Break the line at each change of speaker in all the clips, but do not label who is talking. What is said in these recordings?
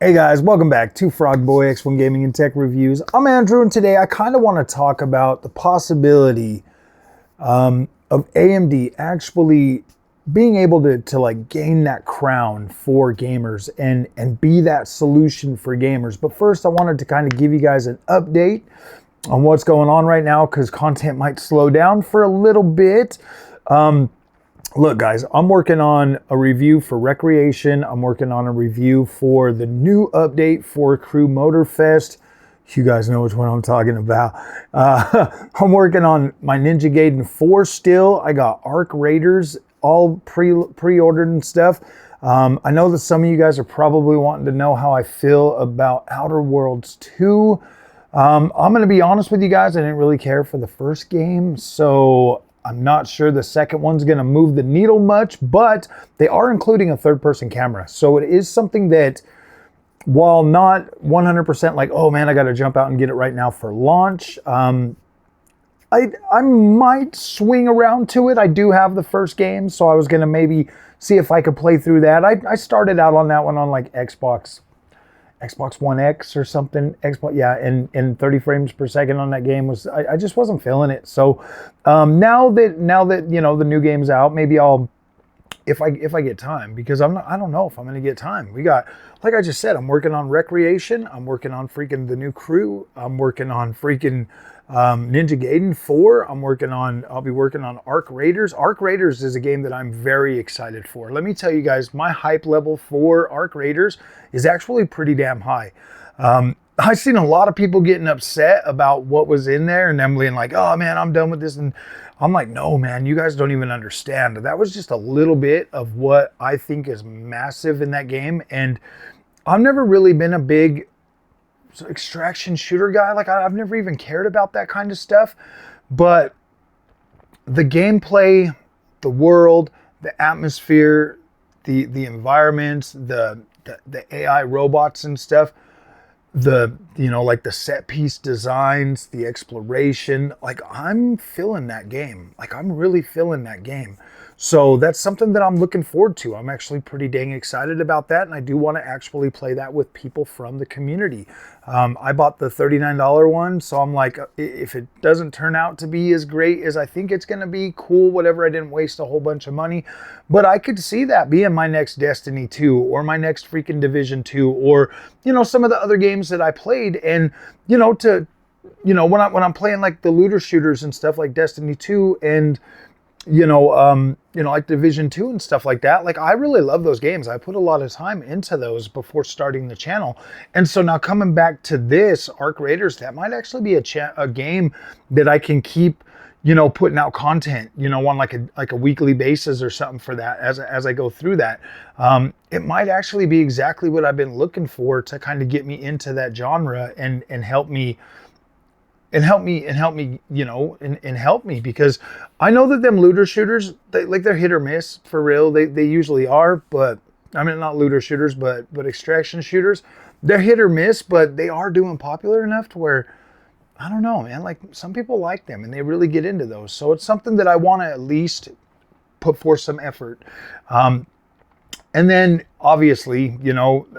Hey guys, welcome back to Frog Boy X1 Gaming and Tech Reviews. I'm Andrew, and today I kind of want to talk about the possibility of AMD actually being able to like gain that crown for gamers and be that solution for gamers. But first, I wanted to kind of give you guys an update on what's going on right now because content might slow down for a little bit. Look, guys, I'm working on a review for Recreation. I'm working on a review for the new update for Crew Motorfest. You guys know which one I'm talking about. I'm working on my Ninja Gaiden 4 still. I got Arc Raiders all pre-ordered and stuff. I know that some of you guys are probably wanting to know how I feel about Outer Worlds 2. I'm going to be honest with you guys. I didn't really care for the first game, so I'm not sure the second one's going to move the needle much, but they are including a third-person camera. So it is something that, while not 100% like, oh man, I got to jump out and get it right now for launch, I might swing around to it. I do have the first game, so I was going to maybe see if I could play through that. I started out on that one on like Xbox One X or something. And 30 frames per second on that game was, I just wasn't feeling it. So now that you know the new game's out, maybe I'll, if I get time, because I don't know if I'm gonna get time. We got, like I just said, I'm working on Recreation, I'm working on freaking the new Crew, I'm working on freaking Ninja Gaiden 4. I'll be working on Arc Raiders. Arc Raiders is a game that I'm very excited for. Let me tell you guys, my hype level for Arc Raiders is actually pretty damn high. I've seen a lot of people getting upset about what was in there and them being like, oh man, I'm done with this. And I'm like, no man, you guys don't even understand. That was just a little bit of what I think is massive in that game. And I've never really been a big extraction shooter guy. Like I've never even cared about that kind of stuff, but the gameplay, the world, the atmosphere, the environments, the AI robots and stuff, like the set piece designs, the exploration, like I'm feeling that game. Like I'm really feeling that game. So that's something that I'm looking forward to. I'm actually pretty dang excited about that, and I do want to actually play that with people from the community. I bought the $39 one, so I'm like, if it doesn't turn out to be as great as I think it's going to be, cool, whatever. I didn't waste a whole bunch of money, but I could see that being my next Destiny 2 or my next freaking Division 2 or, some of the other games that I played. And, when I'm playing like the looter shooters and stuff like Destiny 2 and, like Division 2 and stuff like that. Like I really love those games. I put a lot of time into those before starting the channel. And so now coming back to this Arc Raiders, that might actually be a game that I can keep, putting out content, on like a weekly basis or something for that as I go through that. It might actually be exactly what I've been looking for to kind of get me into that genre and help me, because I know that them looter shooters, they're hit or miss for real. They usually are, but I mean, not looter shooters, but extraction shooters, they're hit or miss, but they are doing popular enough to where, I don't know, man, like some people like them and they really get into those. So it's something that I want to at least put forth some effort. And then obviously,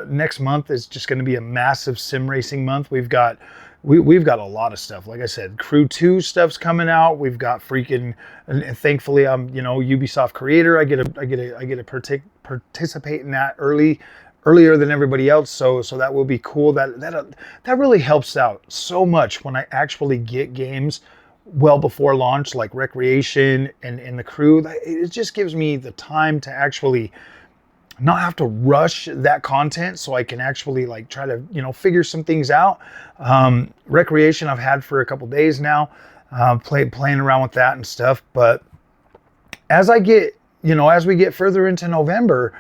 next month is just going to be a massive sim racing month. We've got a lot of stuff. Like I said, Crew 2 stuff's coming out. We've got freaking, and thankfully I'm, Ubisoft creator. I get to participate in that earlier than everybody else. So that will be cool. That really helps out so much when I actually get games well before launch, like Recreation and the Crew. It just gives me the time to actually not have to rush that content, so I can actually like try to figure some things out. Recreation I've had for a couple days now, playing around with that and stuff. But as we get further into November,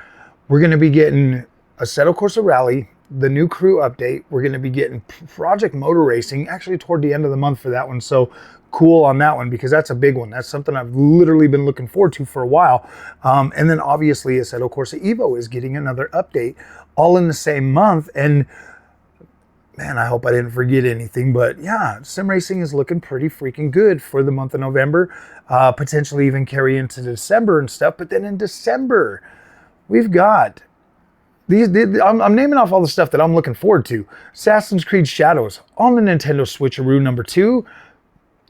we're going to be getting Assetto Corsa Rally, the new Crew update. We're going to be getting Project MOZA Racing actually toward the end of the month for that one. So cool on that one, because that's a big one. That's something I've literally been looking forward to for a while. And then obviously Assetto Corsa Evo is getting another update all in the same month. And man, I hope I didn't forget anything, but yeah, sim racing is looking pretty freaking good for the month of November, potentially even carry into December and stuff. But then in December, we've got I'm naming off all the stuff that I'm looking forward to. Assassin's Creed Shadows on the Nintendo Switcheroo number 2.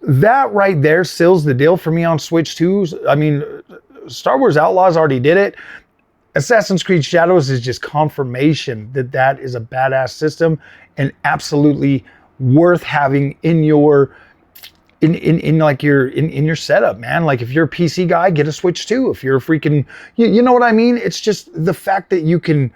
That right there seals the deal for me on Switch 2. I mean, Star Wars Outlaws already did it. Assassin's Creed Shadows is just confirmation that that is a badass system and absolutely worth having in your in your setup, man. Like if you're a PC guy, get a Switch 2. If you're a freaking, you know what I mean? It's just the fact that you can,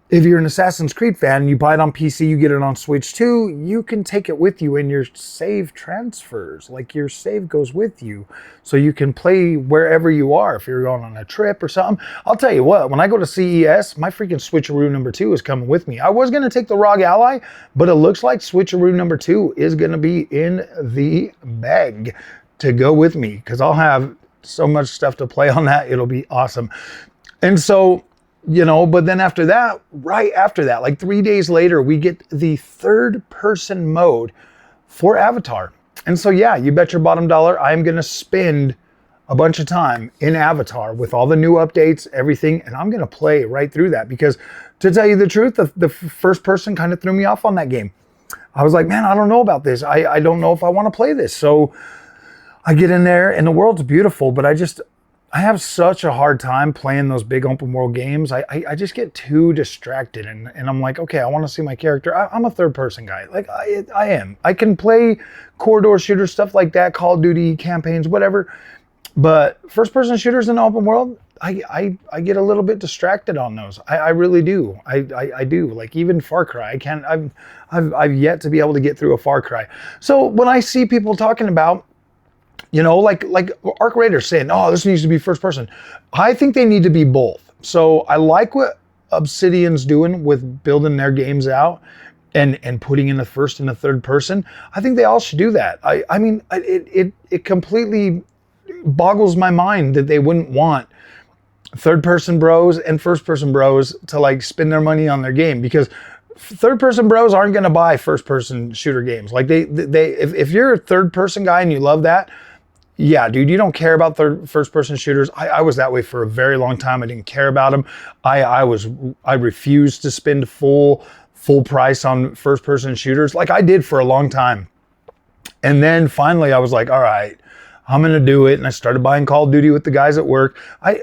if you're an Assassin's Creed fan, you buy it on PC, you get it on Switch 2, you can take it with you in your save transfers. Like your save goes with you so you can play wherever you are. If you're going on a trip or something, I'll tell you what, when I go to CES, my freaking Switcheroo number 2 is coming with me. I was going to take the ROG Ally, but it looks like Switcheroo number 2 is going to be in the bag to go with me because I'll have so much stuff to play on that. It'll be awesome. And so, you know, but then after that, right after that, like 3 days later, we get the third person mode for Avatar. And so, yeah, you bet your bottom dollar, I'm going to spend a bunch of time in Avatar with all the new updates, everything, and I'm going to play right through that because to tell you the truth, the first person kind of threw me off on that game. I was like, man, I don't know about this. I don't know if I want to play this. So I get in there and the world's beautiful, but I have such a hard time playing those big open world games. I just get too distracted and I'm like, okay, I want to see my character. I'm a third person guy. Like I am. I can play corridor shooter stuff like that, Call of Duty campaigns, whatever. But first person shooters in open world, I get a little bit distracted on those. I really do. I do. Like even Far Cry, I've yet to be able to get through a Far Cry. So when I see people talking about, you know, like Arc Raiders saying, oh, this needs to be first person. I think they need to be both. So I like what Obsidian's doing with building their games out and putting in the first and the third person. I think they all should do that. I mean, it completely boggles my mind that they wouldn't want third person bros and first person bros to like spend their money on their game because third person bros aren't going to buy first person shooter games. Like if you're a third person guy and you love that, yeah, dude, you don't care about first person shooters. I was that way for a very long time. I didn't care about them. I refused to spend full price on first person shooters like I did for a long time. And then finally I was like, all right, I'm going to do it. And I started buying Call of Duty with the guys at work.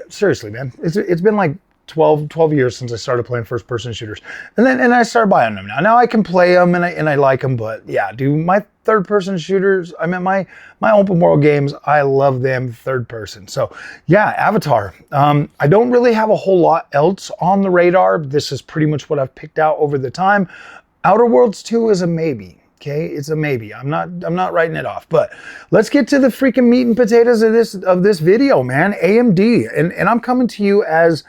Seriously, man, it's been like 12 years since I started playing first person shooters. And I started buying them now. Now I can play them and I like them, but yeah, dude, my third person shooters, I mean my open world games, I love them third person. So yeah, Avatar. I don't really have a whole lot else on the radar. This is pretty much what I've picked out over the time. Outer Worlds 2 is a maybe. Okay, it's a maybe. I'm not writing it off. But let's get to the freaking meat and potatoes of this video, man. AMD. And I'm coming to you as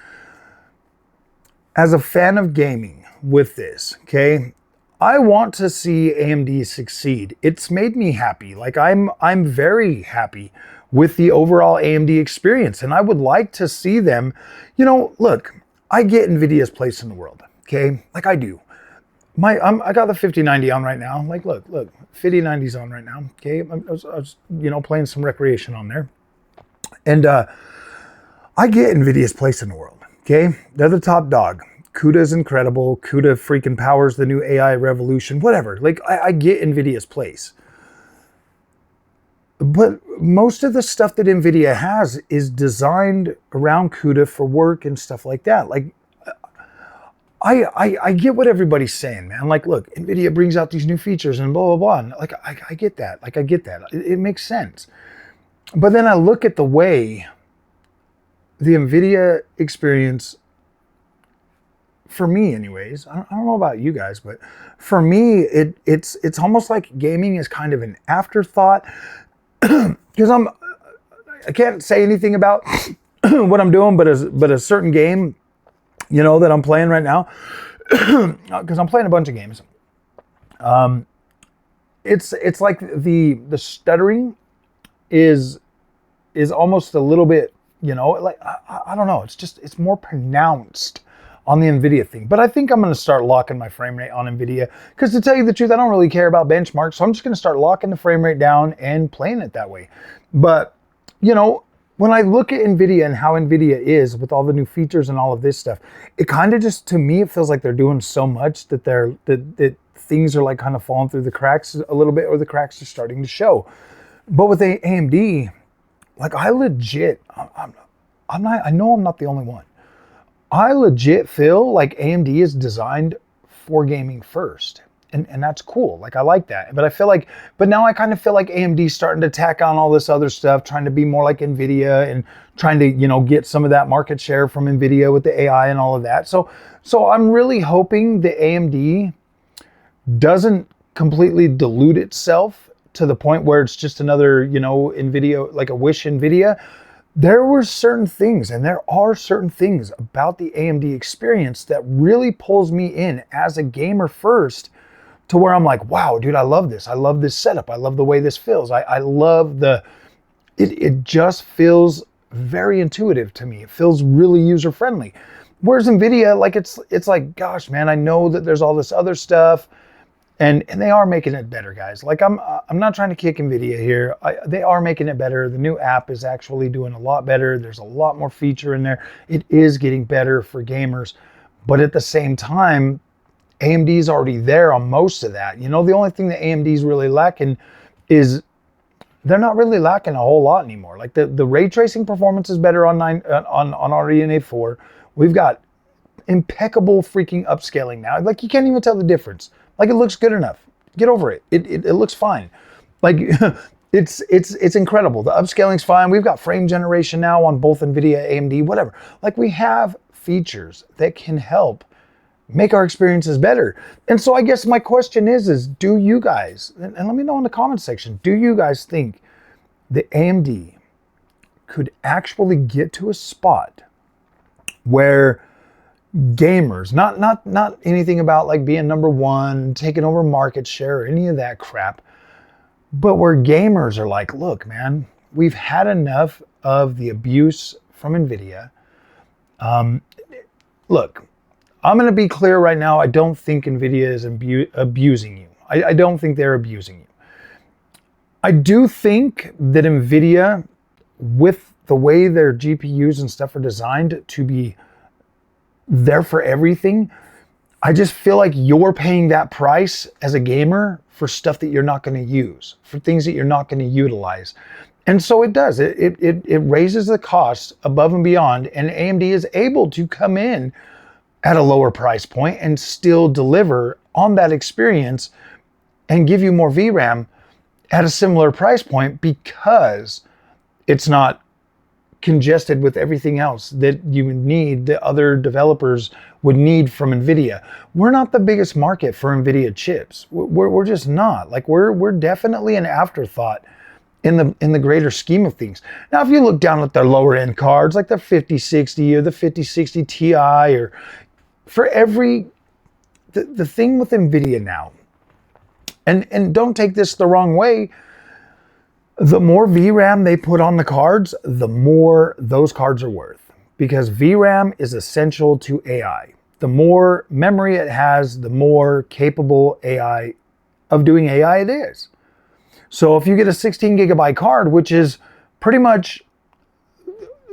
a fan of gaming with this, okay? I want to see AMD succeed. It's made me happy. Like I'm very happy with the overall AMD experience, and I would like to see them, you know, look, I get Nvidia's place in the world, okay? Like I do. I got the 5090 on right now. Like, look, 5090's on right now, okay? I was, you know, playing some recreation on there. And I get Nvidia's place in the world, okay? They're the top dog. CUDA's incredible. CUDA freaking powers the new AI revolution, whatever. Like, I get NVIDIA's place. But most of the stuff that NVIDIA has is designed around CUDA for work and stuff like that. Like, I get what everybody's saying, man. Like, look, NVIDIA brings out these new features and blah, blah, blah. And like, I get that. Like, I get that. It makes sense. But then I look at the way the NVIDIA experience, for me anyways, I don't know about you guys, but for me, it's almost like gaming is kind of an afterthought because I can't say anything about what I'm doing, but a certain game, you know, that I'm playing right now, because I'm playing a bunch of games. It's like the stuttering is almost a little bit, you know, like I don't know. It's more pronounced on the NVIDIA thing. But I think I'm going to start locking my frame rate on NVIDIA because to tell you the truth, I don't really care about benchmarks. So I'm just going to start locking the frame rate down and playing it that way. But, you know, when I look at Nvidia and how Nvidia is with all the new features and all of this stuff, it kind of just, to me, it feels like they're doing so much that that things are like kind of falling through the cracks a little bit, or the cracks are starting to show. But with AMD, like I legit, I'm not, I know I'm not the only one. I legit feel like AMD is designed for gaming first. And that's cool. Like I like that. But I feel like, but now I kind of feel like AMD's starting to tack on all this other stuff, trying to be more like Nvidia and trying to, you know, get some of that market share from Nvidia with the AI and all of that. So I'm really hoping that AMD doesn't completely dilute itself to the point where it's just another, you know, Nvidia, like a wish Nvidia. There were certain things, and there are certain things about the AMD experience that really pulls me in as a gamer first, to where I'm like, wow, dude, I love this. I love this setup. I love the way this feels. I love it just feels very intuitive to me. It feels really user-friendly. Whereas Nvidia, like it's like, gosh, man, I know that there's all this other stuff, and they are making it better, guys. Like I'm not trying to kick Nvidia here. They are making it better. The new app is actually doing a lot better. There's a lot more feature in there. It is getting better for gamers, but at the same time, AMD's already there on most of that. You know, the only thing that AMD's really lacking is they're not really lacking a whole lot anymore. Like the ray tracing performance is better on RDNA 4. We've got impeccable freaking upscaling now. Like you can't even tell the difference. Like it looks good enough. Get over it. It looks fine. Like it's incredible. The upscaling's fine. We've got frame generation now on both Nvidia, AMD, whatever. Like we have features that can help make our experiences better. And so I guess my question is do you guys, and let me know in the comments section, do you guys think that AMD could actually get to a spot where gamers, not anything about like being number one, taking over market share, or any of that crap, but where gamers are like, look, man, we've had enough of the abuse from Nvidia. Look, I'm going to be clear right now. I don't think Nvidia is abusing you. I don't think they're abusing you. I do think that Nvidia, with the way their GPUs and stuff are designed to be there for everything, I just feel like you're paying that price as a gamer for stuff that you're not going to use, for things that you're not going to utilize. And so it does. It raises the cost above and beyond, and AMD is able to come in at a lower price point and still deliver on that experience and give you more VRAM at a similar price point, because it's not congested with everything else that you would need, that other developers would need from Nvidia. We're not the biggest market for Nvidia chips. We're just not. Like we're definitely an afterthought in the greater scheme of things. Now, if you look down at their lower end cards, like the 5060 or the 5060 Ti, or for every, the thing with Nvidia now, and don't take this the wrong way, the more VRAM they put on the cards, the more those cards are worth, because VRAM is essential to AI. The more memory it has, the more capable AI of doing AI it is. So if you get a 16 gigabyte card, which is pretty much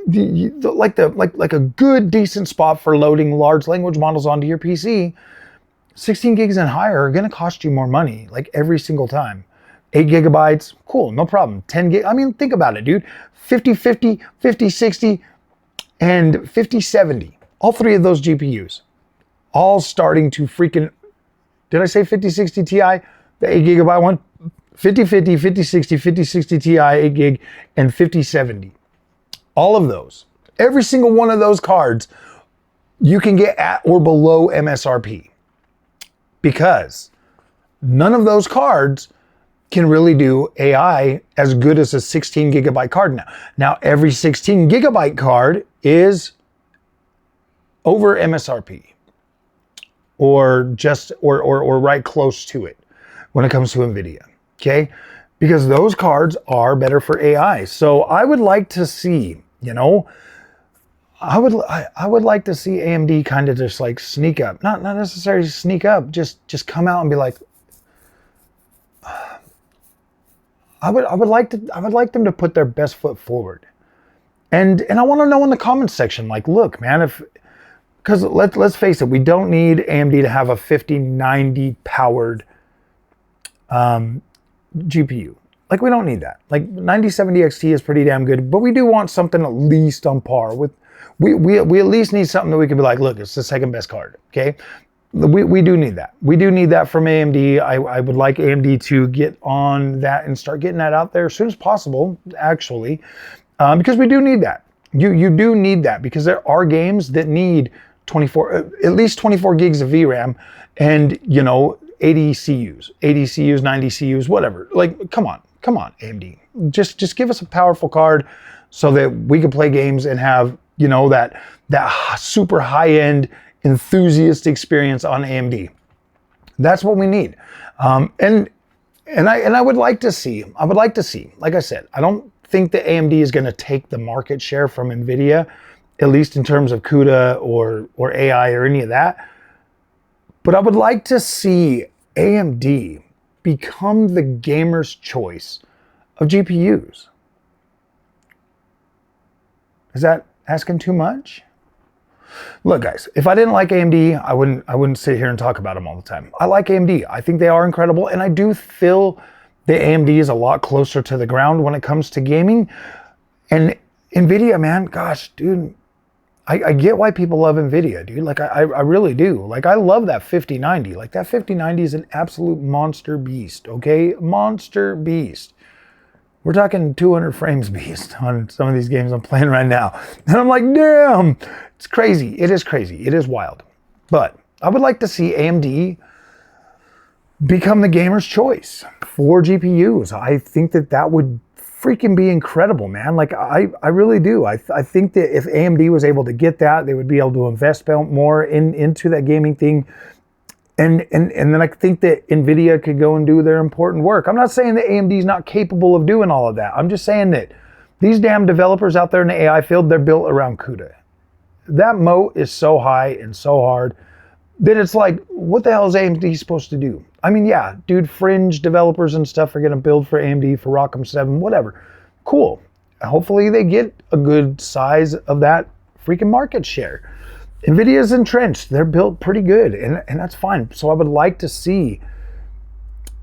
like a good decent spot for loading large language models onto your PC, 16 gigs and higher are going to cost you more money, like every single time. 8 gigabytes, cool, no problem. 10 gig, I mean, think about it, dude. 5050, 5060, and 5070. All three of those GPUs, all starting to freaking, did I say 5060 Ti? The 8 gigabyte one? 5050, 5060, 5060 Ti, 8 gig, and 5070. All of those, every single one of those cards, you can get at or below MSRP, because none of those cards can really do AI as good as a 16 gigabyte card now. Now, every 16 gigabyte card is over MSRP, or just, or right close to it when it comes to Nvidia, okay? Because those cards are better for AI. So I would like to see, you know, I would like to see AMD kind of just like sneak up, not necessarily sneak up, just come out and be like, I would like them to put their best foot forward And I want to know in the comments section, like, look, man, because let's face it, we don't need AMD to have a 5090 powered GPU. Like, we don't need that. Like, 9070 XT is pretty damn good, but we do want something at least on par with, we at least need something that we can be like, look, it's the second best card, okay? We do need that. We do need that from AMD. I would like AMD to get on that and start getting that out there as soon as possible, actually, because we do need that. You do need that, because there are games that need at least 24 gigs of VRAM and, you know, 80 CUs, 90 CUs, whatever. Like, come on, AMD. Just give us a powerful card so that we can play games and have, you know, that super high-end enthusiast experience on AMD. That's what we need. And I would like to see, like I said, I don't think that AMD is going to take the market share from Nvidia, at least in terms of CUDA or AI or any of that. But I would like to see AMD become the gamer's choice of GPUs. Is that asking too much? Look, guys, if I didn't like AMD, I wouldn't sit here and talk about them all the time. I like AMD. I think they are incredible, and I do feel that AMD is a lot closer to the ground when it comes to gaming. And Nvidia, man, gosh, dude, I get why people love Nvidia, dude. Like, I really do. Like, I love that 5090. Like, that 5090 is an absolute monster beast, okay? Monster beast. We're talking 200 frames beast on some of these games I'm playing right now. And I'm like, damn, it's crazy. It is crazy. It is wild. But I would like to see AMD become the gamer's choice for GPUs. I think that would freaking be incredible, man. Like, I really do. I think that if AMD was able to get that, they would be able to invest more into that gaming thing. And then I think that Nvidia could go and do their important work. I'm not saying that AMD is not capable of doing all of that. I'm just saying that these damn developers out there in the AI field, they're built around CUDA. That moat is so high and so hard that it's like, what the hell is AMD supposed to do? I mean, yeah, dude, fringe developers and stuff are going to build for AMD, for ROCm 7, whatever. Cool. Hopefully they get a good size of that freaking market share. Nvidia's entrenched. They're built pretty good, and that's fine. So I would like to see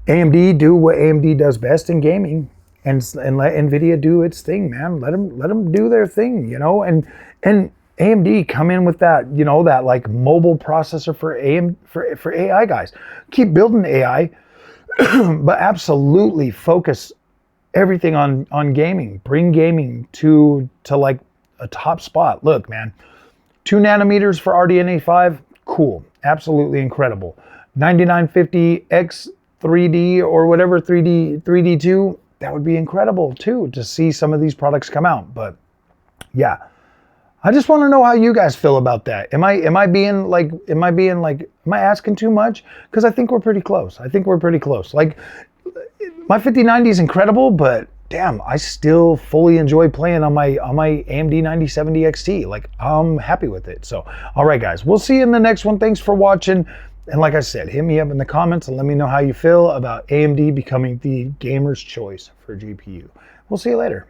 AMD do what AMD does best in gaming, and let Nvidia do its thing, man. Let them do their thing, you know, and AMD come in with that, you know, that like mobile processor for AI guys. Keep building AI, but absolutely focus everything on gaming. Bring gaming to like a top spot. Look, man, 2 nanometers for RDNA 5, cool, absolutely incredible. 9950X 3D or whatever, 3D2, that would be incredible too, to see some of these products come out. But yeah, I just want to know how you guys feel about that. Am I asking too much? Because I think we're pretty close. Like, my 5090 is incredible, but damn, I still fully enjoy playing on my AMD 9070 XT. Like, I'm happy with it. So, all right, guys, we'll see you in the next one. Thanks for watching. And like I said, hit me up in the comments and let me know how you feel about AMD becoming the gamer's choice for GPU. We'll see you later.